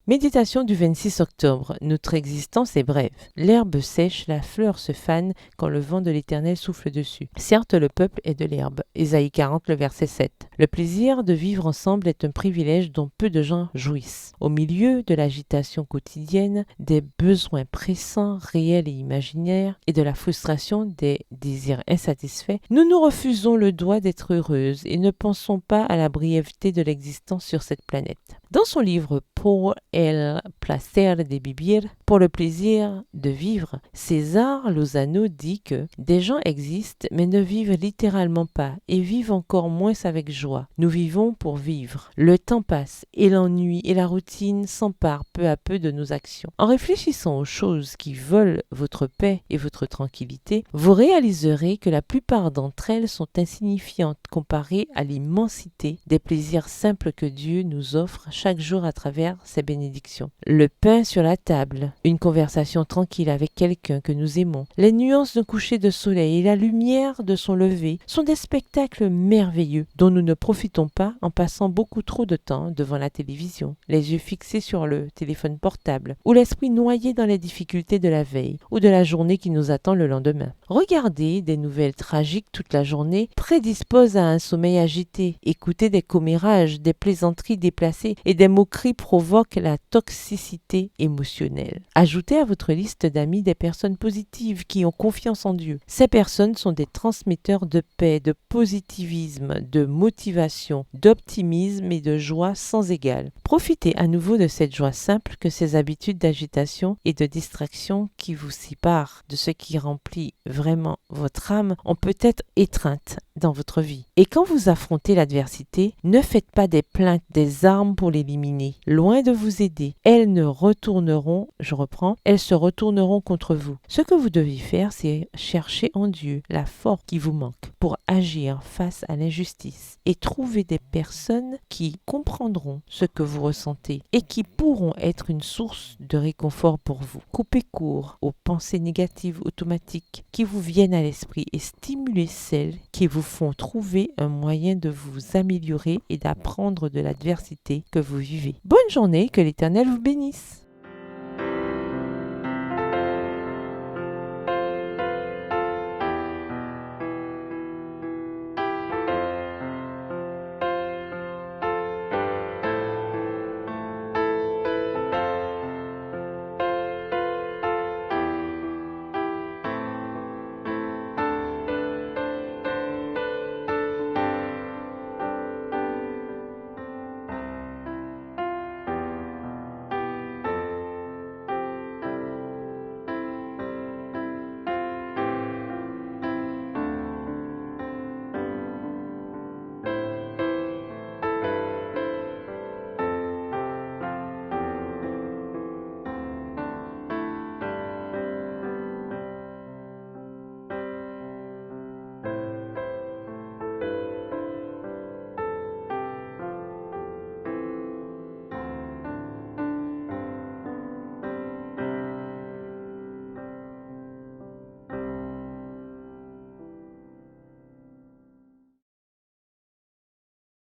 Méditation du 26 octobre. Notre existence est brève. L'herbe sèche, la fleur se fane quand le vent de l'Éternel souffle dessus. Certes, le peuple est de l'herbe. Ésaïe 40, le verset 7. Le plaisir de vivre ensemble est un privilège dont peu de gens jouissent. Au milieu de l'agitation quotidienne, des besoins pressants, réels et imaginaires, et de la frustration des désirs insatisfaits, nous nous refusons le droit d'être heureuses et ne pensons pas à la brièveté de l'existence sur cette planète. Dans son livre Por el placer de vivir, pour le plaisir de vivre, César Lozano dit que des gens existent mais ne vivent littéralement pas et vivent encore moins avec joie. Nous vivons pour vivre. Le temps passe et l'ennui et la routine s'emparent peu à peu de nos actions. En réfléchissant aux choses qui volent votre paix et votre tranquillité, vous réaliserez que la plupart d'entre elles sont insignifiantes comparées à l'immensité des plaisirs simples que Dieu nous offre chaque jour à travers ses bénédictions. Le pain sur la table, une conversation tranquille avec quelqu'un que nous aimons, les nuances d'un coucher de soleil et la lumière de son lever sont des spectacles merveilleux dont nous ne profitons pas en passant beaucoup trop de temps devant la télévision, les yeux fixés sur le téléphone portable ou l'esprit noyé dans les difficultés de la veille ou de la journée qui nous attend le lendemain. Regarder des nouvelles tragiques toute la journée prédispose à un sommeil agité. Écouter des commérages, des plaisanteries déplacées et des moqueries provoquent la toxicité émotionnelle. Ajoutez à votre liste d'amis des personnes positives qui ont confiance en Dieu. Ces personnes sont des transmetteurs de paix, de positivisme, de motivation, d'optimisme et de joie sans égale. Profitez à nouveau de cette joie simple que ces habitudes d'agitation et de distraction qui vous séparent de ce qui remplit vraiment votre âme ont peut-être étreinte dans votre vie. Et quand vous affrontez l'adversité, ne faites pas des plaintes, des armes pour l'éliminer. Loin de vous aider, elles se retourneront contre vous. Ce que vous devez faire, c'est chercher en Dieu la force qui vous manque pour agir face à l'injustice et trouver des personnes qui comprendront ce que vous ressentez et qui pourront être une source de réconfort pour vous. Coupez court aux pensées négatives automatiques qui vous viennent à l'esprit et stimulez celles qui vous font trouver un moyen de vous améliorer et d'apprendre de l'adversité que vous vivez. Bonne journée, que l'Éternel vous bénisse.